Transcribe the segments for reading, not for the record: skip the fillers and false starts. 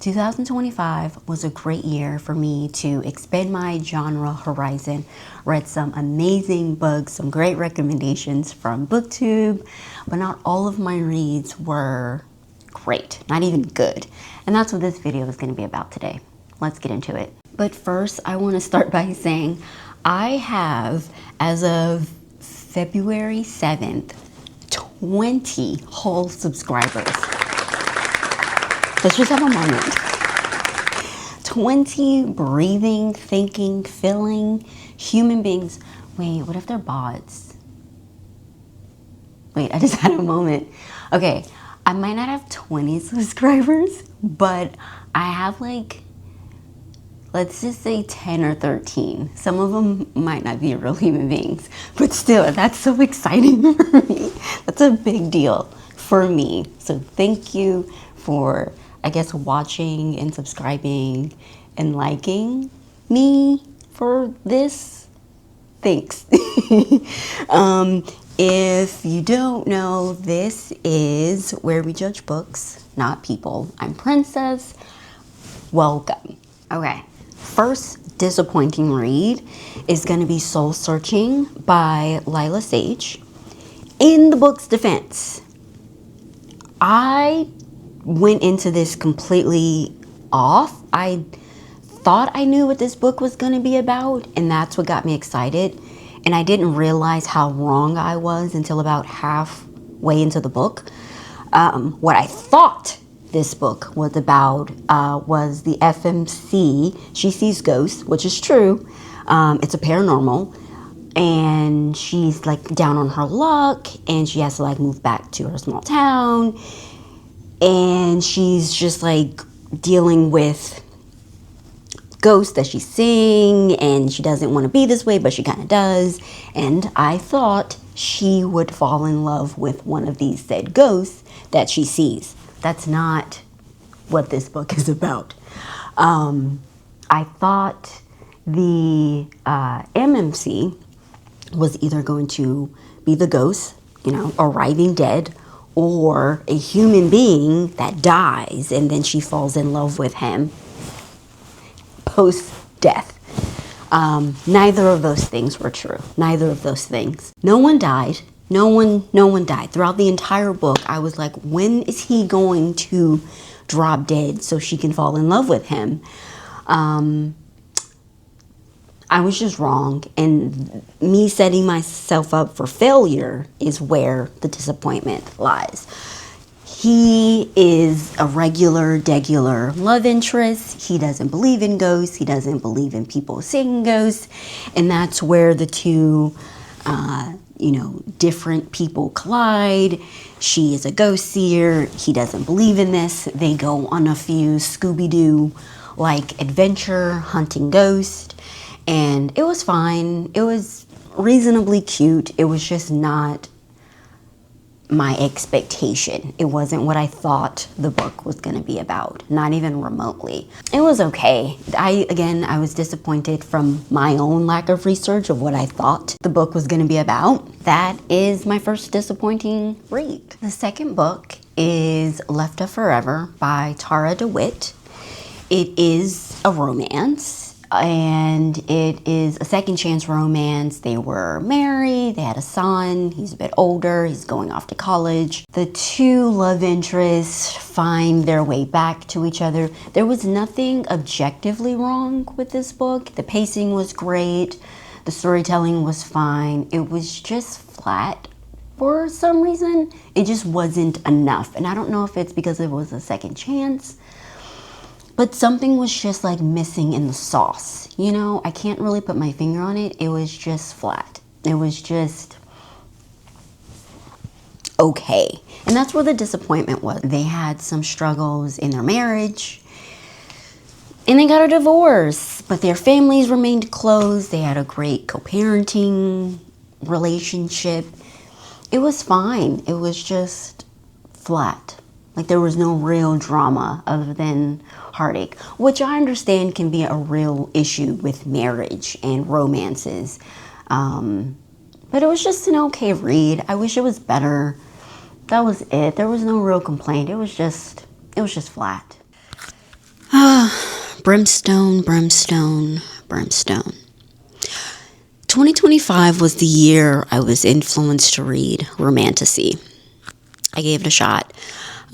2025 was a great year for me to expand my genre horizon. Read some amazing books, some great recommendations from BookTube, but not all of my reads were great, not even good. And that's what this video is going to be about today. Let's get into it. But first, I want to start by saying I have, as of February 7th, 20 whole subscribers. Let's just have a moment. 20 breathing, thinking, feeling human beings. Wait, what if they're bots? Wait, I just had a moment. Okay, I might not have 20 subscribers, but I have like, let's just say 10 or 13. Some of them might not be real human beings, but still, that's so exciting for me. That's a big deal for me. So thank you for, I guess, watching and subscribing and liking me for this. Thanks. If you don't know, this is where we judge books, not people. I'm Princess. Welcome. Okay, first disappointing read is going to be Soul Searching by Lila Sage. In the book's defense, I went into this completely off. I thought I knew what this book was going to be about, and that's what got me excited. And I didn't realize how wrong I was until about halfway into the book. What I thought this book was about was the FMC. She sees ghosts, which is true. It's a paranormal. And she's like down on her luck, and she has to like move back to her small town. And she's just like dealing with ghosts that she's seeing, and she doesn't want to be this way, but she kind of does. And I thought she would fall in love with one of these said ghosts that she sees. That's not what this book is about. I thought the MMC was either going to be the ghost, arriving dead, or a human being that dies and then she falls in love with him post-death. Neither of those things were true. Neither of those things. No one died. No one died. Throughout the entire book, I was like, when is he going to drop dead so she can fall in love with him? I was just wrong, and me setting myself up for failure is where the disappointment lies. He is a regular, degular love interest. He doesn't believe in ghosts. He doesn't believe in people seeing ghosts, and that's where the two, different people collide. She is a ghost seer. He doesn't believe in this. They go on a few Scooby-Doo like adventure hunting ghosts. And it was fine. It was reasonably cute. It was just not my expectation. It wasn't what I thought the book was going to be about, not even remotely. It was okay. I was disappointed from my own lack of research of what I thought the book was going to be about. That is my first disappointing read. The second book is Left of Forever by Tara DeWitt. It is a romance. And it is a second chance romance. They were married, they had a son, he's a bit older, he's going off to college. The two love interests find their way back to each other. There was nothing objectively wrong with this book. The pacing was great, the storytelling was fine. It was just flat for some reason. It just wasn't enough. And I don't know if it's because it was a second chance, but something was just like missing in the sauce. I can't really put my finger on it. It was just flat. It was just okay. And that's where the disappointment was. They had some struggles in their marriage and they got a divorce, but their families remained close. They had a great co-parenting relationship. It was fine. It was just flat. Like there was no real drama other than heartache, which I understand can be a real issue with marriage and romances. But it was just an okay read. I wish it was better. That was it. There was no real complaint. It was just flat. Brimstone, Brimstone, Brimstone. 2025 was the year I was influenced to read Romantasy. I gave it a shot.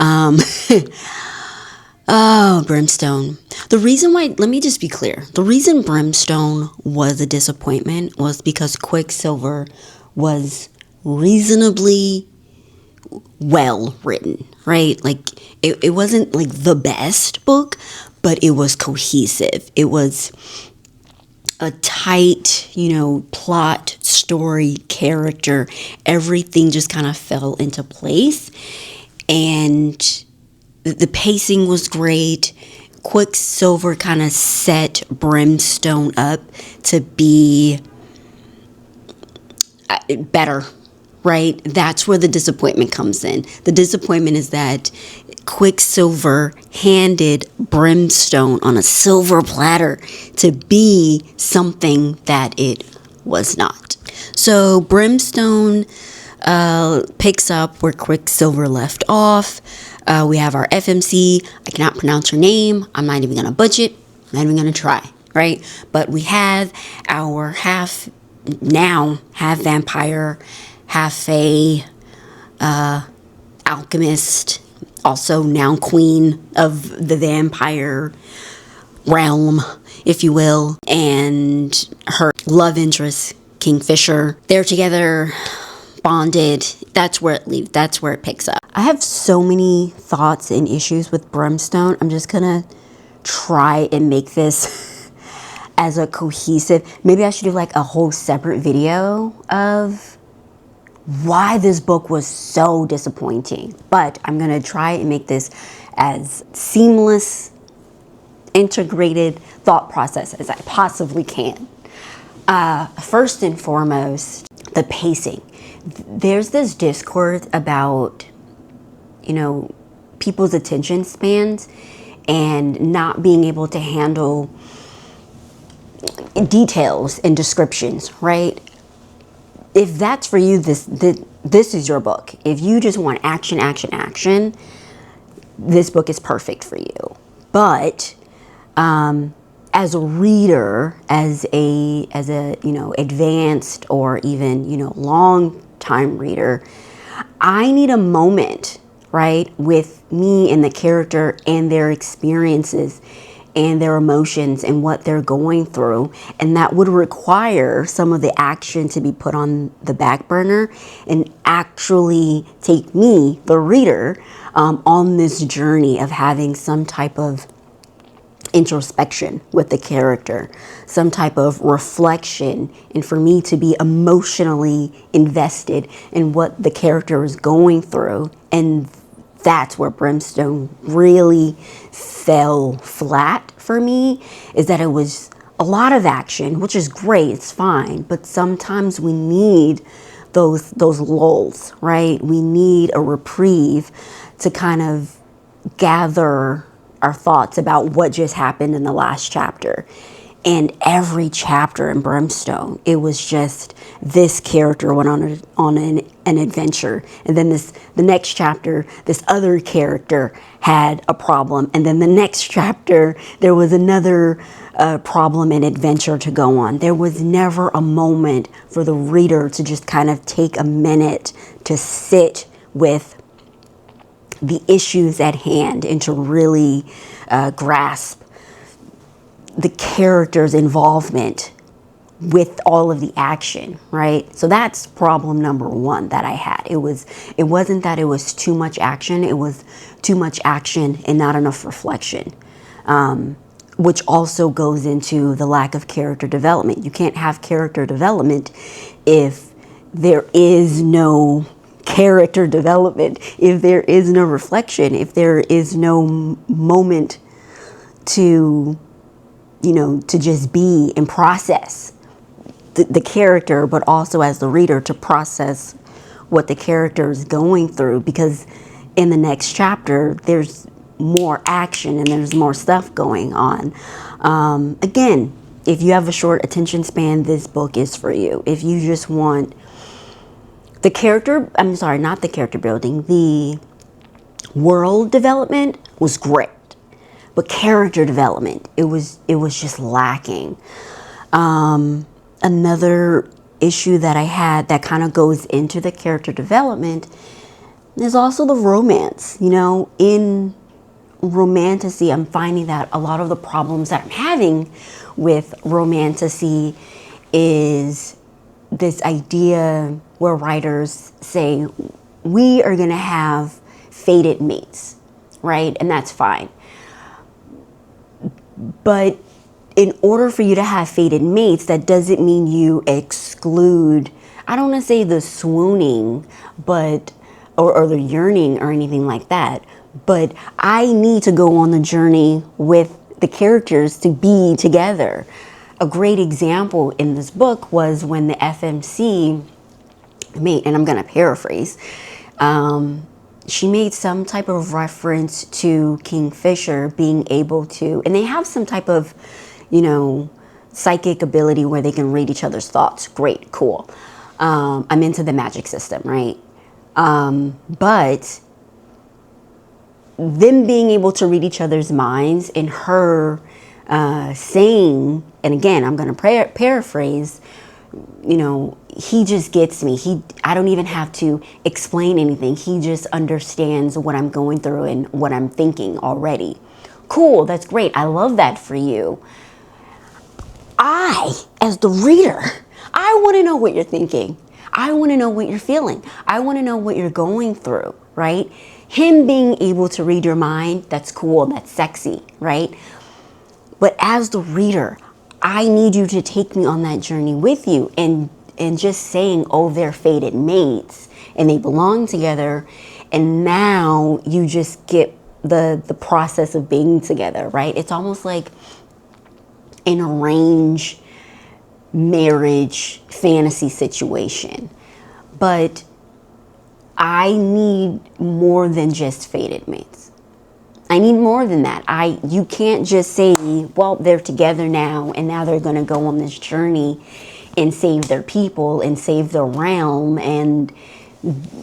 Oh, Brimstone. The reason why, let me just be clear. The reason Brimstone was a disappointment was because Quicksilver was reasonably well written, right? Like, it wasn't like the best book, but it was cohesive. It was a tight, plot, story, character. Everything just kind of fell into place. And the pacing was great. Quicksilver kind of set Brimstone up to be better, right? That's where the disappointment comes in. The disappointment is that Quicksilver handed Brimstone on a silver platter to be something that it was not. So Brimstone picks up where Quicksilver left off. We have our FMC. I cannot pronounce her name. I'm not even going to butcher it. I'm not even going to try, right? But we have our half vampire, half fae, alchemist, also now queen of the vampire realm, if you will, and her love interest, Kingfisher. They're together, bonded. That's where it leaves. That's where it picks up. I have so many thoughts and issues with Brimstone. I'm just gonna try and make this as a cohesive. Maybe I should do like a whole separate video of why this book was so disappointing. But I'm gonna try and make this as seamless, integrated thought process as I possibly can. First and foremost, the pacing. There's this discourse about, people's attention spans and not being able to handle details and descriptions, right? If that's for you, this is your book. If you just want action, action, action, this book is perfect for you. But as a reader, as a advanced or even long time reader, I need a moment, right, with me and the character and their experiences and their emotions and what they're going through. And that would require some of the action to be put on the back burner and actually take me, the reader, on this journey of having some type of introspection with the character, some type of reflection, and for me to be emotionally invested in what the character is going through. And that's where Brimstone really fell flat for me, is that it was a lot of action, which is great, it's fine, but sometimes we need those lulls, right? We need a reprieve to kind of gather our thoughts about what just happened in the last chapter. And every chapter in Brimstone, it was just this character went on an adventure, and then the next chapter, this other character had a problem, and then the next chapter there was another problem and adventure to go on. There was never a moment for the reader to just kind of take a minute to sit with the issues at hand and to really grasp the character's involvement with all of the action, right? So that's problem number one that I had. It wasn't that it was too much action, it was too much action and not enough reflection, which also goes into the lack of character development. You can't have character development if there is no character development, if there is no reflection, if there is no moment to just be and process the character, but also as the reader to process what the character is going through, because in the next chapter there's more action and there's more stuff going on. Again, if you have a short attention span, this book is for you. If you just want the character, I'm sorry, not the character building, the world development was great. but character development, it was just lacking. Another issue that I had that kind of goes into the character development is also the romance. You know, in romantasy, I'm finding that a lot of the problems that I'm having with romantasy is this idea where writers say, we are going to have fated mates, right? And that's fine. But in order for you to have fated mates, that doesn't mean you exclude, I don't want to say the swooning, but, or the yearning or anything like that. But I need to go on the journey with the characters to be together. A great example in this book was when the FMC made, and I'm going to paraphrase, she made some type of reference to Kingfisher being able to, and they have some type of, you know, psychic ability where they can read each other's thoughts. Great, cool. I'm into the magic system, right? But them being able to read each other's minds and her saying, and again, I'm going to paraphrase, you know, he just gets me. I don't even have to explain anything. He just understands what I'm going through and what I'm thinking already. Cool, that's great. I love that for you. As the reader, I want to know what you're thinking. I want to know what you're feeling. I want to know what you're going through, right? Him being able to read your mind, that's cool, that's sexy, right? But as the reader, I need you to take me on that journey with you, and just saying, oh, they're fated mates and they belong together, and now you just get the process of being together, right? It's almost like an arranged marriage fantasy situation. But I need more than just fated mates. I need more than that. You can't just say, well, they're together now and now they're going to go on this journey and save their people and save their realm and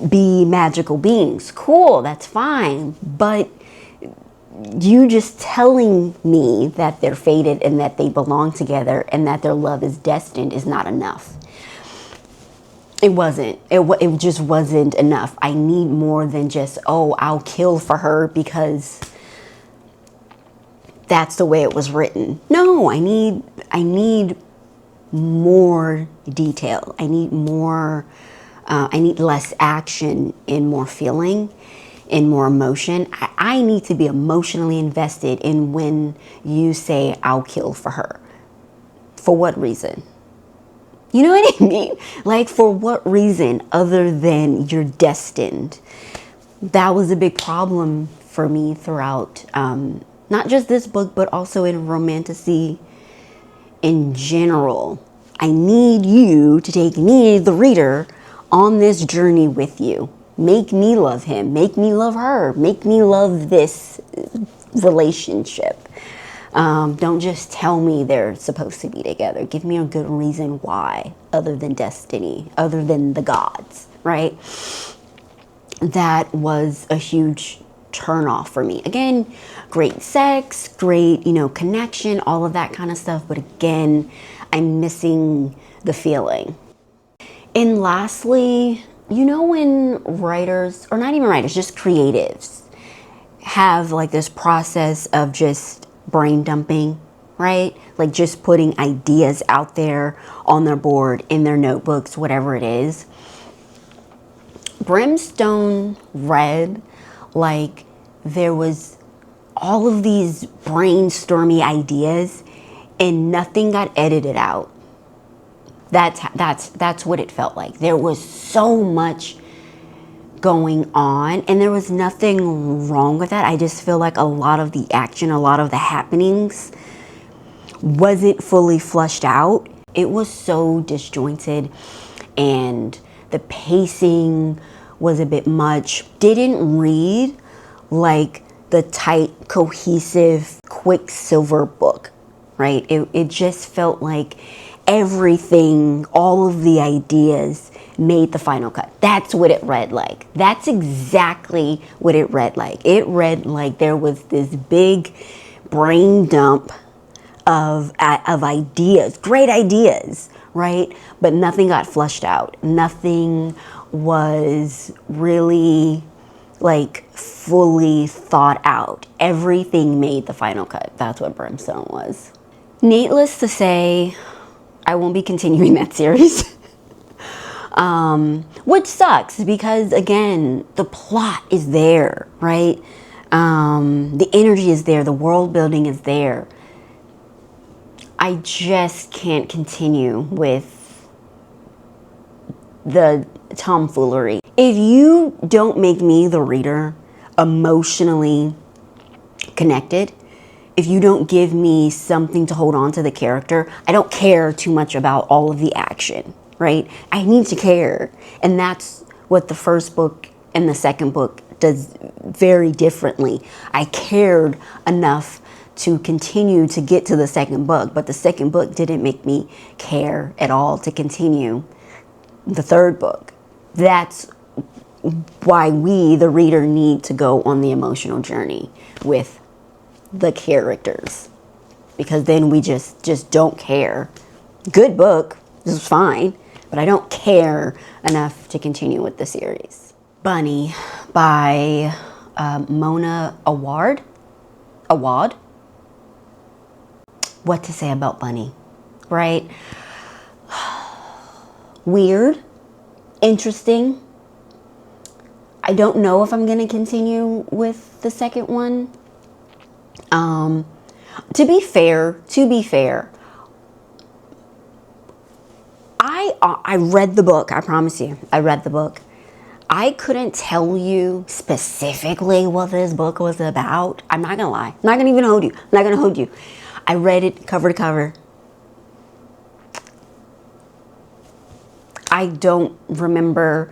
be magical beings. Cool, that's fine. But you just telling me that they're fated and that they belong together and that their love is destined is not enough. It wasn't. It just wasn't enough. I need more than just, oh, I'll kill for her because that's the way it was written. No, I need more detail. I need more, I need less action and more feeling and more emotion. I need to be emotionally invested in when you say, I'll kill for her. For what reason? You know what I mean? Like, for what reason other than you're destined? That was a big problem for me throughout, not just this book, but also in romantasy in general. I need you to take me, the reader, on this journey with you. Make me love him. Make me love her. Make me love this relationship. Don't just tell me they're supposed to be together. Give me a good reason why, other than destiny, other than the gods, right? That was a huge turn off for me. Again, great sex, great, connection, all of that kind of stuff. But again, I'm missing the feeling. And lastly, when writers, or not even writers, just creatives, have like this process of just brain dumping, right? Like just putting ideas out there on their board, in their notebooks, whatever it is. Brimstone read like there was all of these brainstormy ideas and nothing got edited out. That's what it felt like. There was so much going on and there was nothing wrong with that. I just feel like a lot of the action, a lot of the happenings wasn't fully flushed out. It was so disjointed and the pacing was a bit much. Didn't read like the tight, cohesive, Quicksilver book, right? It just felt like everything, all of the ideas made the final cut. That's what it read like. That's exactly what it read like. It read like there was this big brain dump of ideas, great ideas, right? But nothing got flushed out. Nothing was really like fully thought out. Everything made the final cut. That's what Brimstone was. Needless to say, I won't be continuing that series. Which sucks because, again, the plot is there, right? The energy is there, the world building is there. I just can't continue with the tomfoolery. If you don't make me, the reader, emotionally connected, if you don't give me something to hold on to the character, I don't care too much about all of the action, right? I need to care. And that's what the first book and the second book does very differently. I cared enough to continue to get to the second book, but the second book didn't make me care at all to continue the third book. That's why we, the reader, need to go on the emotional journey with the characters, because then we just don't care. Good book, this is fine, but I don't care enough to continue with the series. Bunny by Mona Awad. What to say about Bunny, right? Weird, interesting. I don't know if I'm gonna continue with the second one. To be fair, I read the book. I promise you, I read the book. I couldn't tell you specifically what this book was about. I'm not gonna lie. I'm not gonna even hold you. I'm not gonna hold you. I read it cover to cover. I don't remember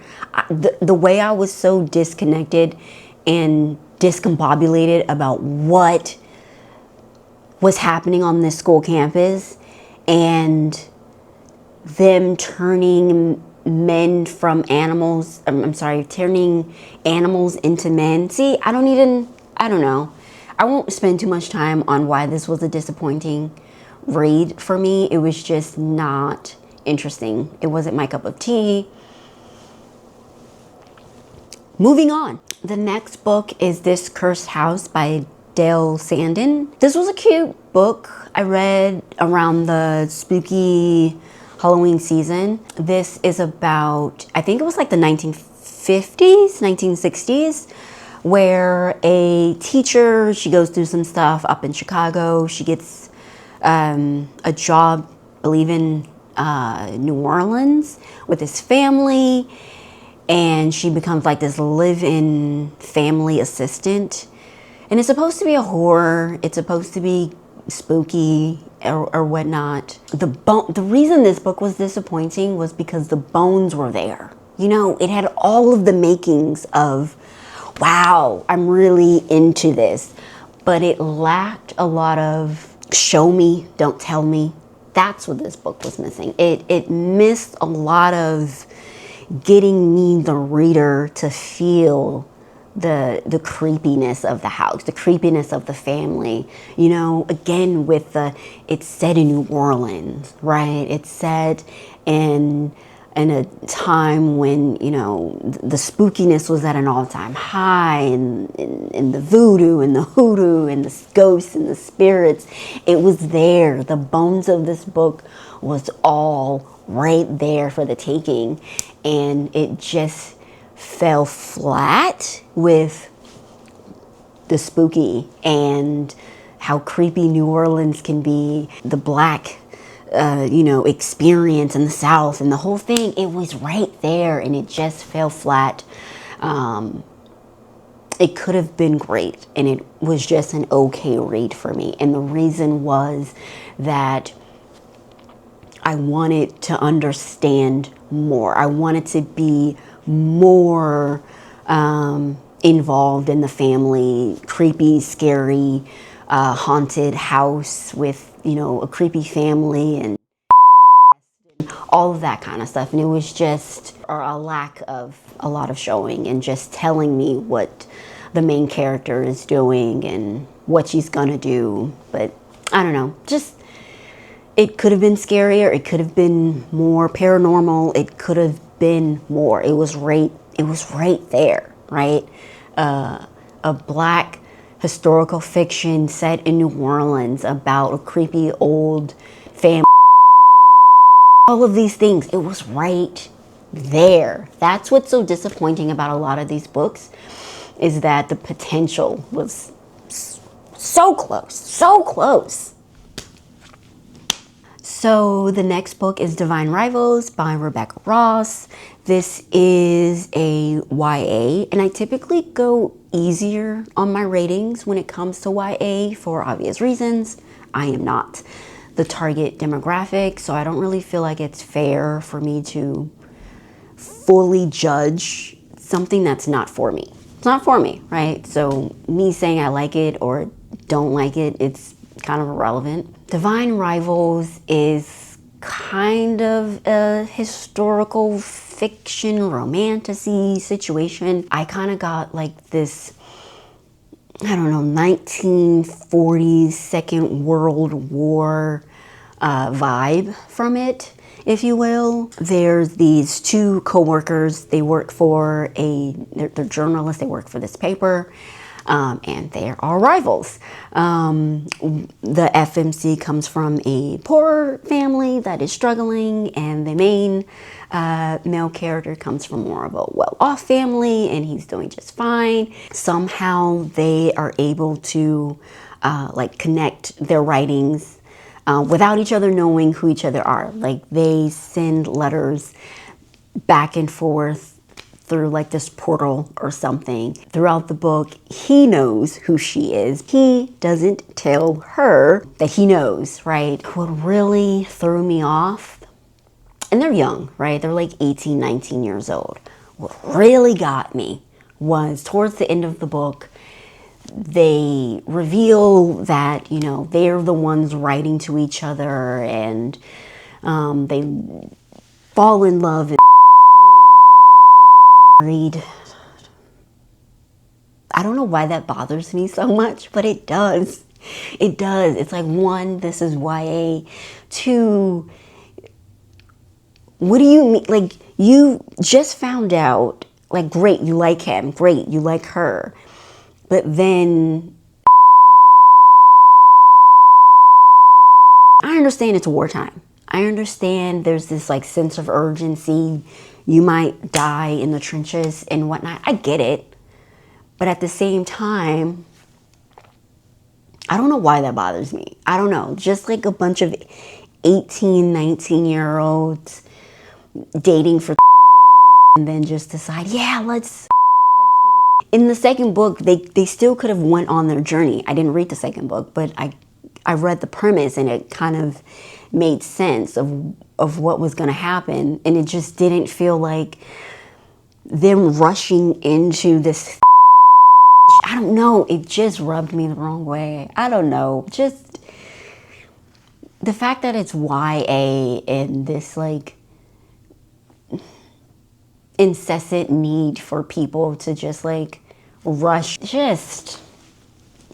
the way I was so disconnected and discombobulated about what was happening on this school campus, and them turning men from animals. I'm sorry, turning animals into men. See, I don't know. I won't spend too much time on why this was a disappointing read for me. It was just not interesting. It wasn't my cup of tea. Moving on. The next book is This Cursed House by Dale Sandin. This was a cute book I read around the spooky Halloween season. This is about, I think it was like the 1950s, 1960s, where a teacher, she goes through some stuff up in Chicago. She gets a job, I believe in New Orleans, with his family, and she becomes like this live-in family assistant. And it's supposed to be a horror. It's supposed to be spooky or whatnot. The reason this book was disappointing was because the bones were there. You know, it had all of the makings of, wow, I'm really into this. But it lacked a lot of show me, don't tell me. That's what this book was missing. It missed a lot of getting me, the reader, to feel the creepiness of the house, the creepiness of the family. You know, again, with it's set in New Orleans, right? It's set in a time when, you know, the spookiness was at an all-time high, and the voodoo and the hoodoo and the ghosts and the spirits, it was there. The bones of this book was all right there for the taking, and it just fell flat with the spooky and how creepy New Orleans can be, the black experience in the South and the whole thing. It was right there, and it just fell flat. It could have been great, and it was just an okay read for me. And the reason was that I wanted to understand more. I wanted to be more involved in the family, creepy, scary, haunted house with, you know, a creepy family and all of that kind of stuff. And it was just a lack of a lot of showing and just telling me what the main character is doing and what she's gonna do. But I don't know, just, it could have been scarier, it could have been more paranormal, it could have been more. It was right there, right? A black historical fiction set in New Orleans about a creepy old family, all of these things. It was right there. That's what's so disappointing about a lot of these books, is that the potential was so close, so close. So the next book is Divine Rivals by Rebecca Ross. This is a YA, and I typically go easier on my ratings when it comes to YA for obvious reasons. I am not the target demographic, so I don't really feel like it's fair for me to fully judge something that's not for me. It's not for me, right? So me saying I like it or don't like it, it's kind of irrelevant. Divine Rivals is kind of a historical fiction romantasy situation. I kind of got like this, I don't know, 1940s Second World War vibe from it, if you will. There's these two co-workers. They work for they're journalists. They work for this paper. And they are rivals. The FMC comes from a poor family that is struggling, and the main male character comes from more of a well-off family, and he's doing just fine. Somehow they are able to like connect their writings without each other knowing who each other are. Like, they send letters back and forth through like this portal or something. Throughout the book, he knows who she is. He doesn't tell her that he knows, right? What really threw me off, and they're young, right? They're like 18, 19 years old. What really got me was towards the end of the book, they reveal that, you know, they're the ones writing to each other, and they fall in love, and read. I don't know why that bothers me so much, but it does. It does. It's like, one, this is YA. Two, what do you mean? Like, you just found out, like, great, you like him. Great, you like her. But then I understand it's wartime. I understand there's this like sense of urgency. You might die in the trenches and whatnot. I get it. But at the same time, I don't know why that bothers me. I don't know. Just like a bunch of 18, 19-year-olds dating for 3 days and then just decide, yeah, let's in the second book, they still could have went on their journey. I didn't read the second book, but I read the premise, and it kind of made sense of what was going to happen, and it just didn't feel like them rushing into this. I don't know, it just rubbed me the wrong way. I don't know, just the fact that it's YA and this like incessant need for people to just like rush. Just,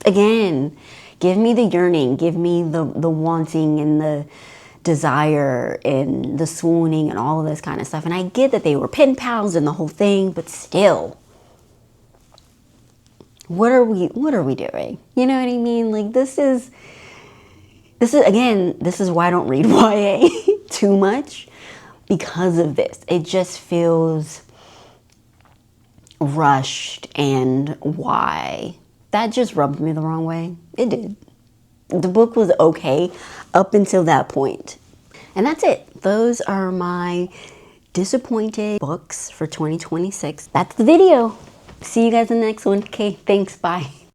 again, give me the yearning, give me the wanting and the desire and the swooning and all of this kind of stuff. And I get that they were pen pals and the whole thing, but still, what are we doing? You know what I mean? Like, this is again, this is why I don't read YA too much, because of this. It just feels rushed, and why? That just rubbed me the wrong way. It did. The book was okay up until that point. And that's it. Those are my disappointed books for 2026. That's the video. See you guys in the next one. Okay, thanks. Bye.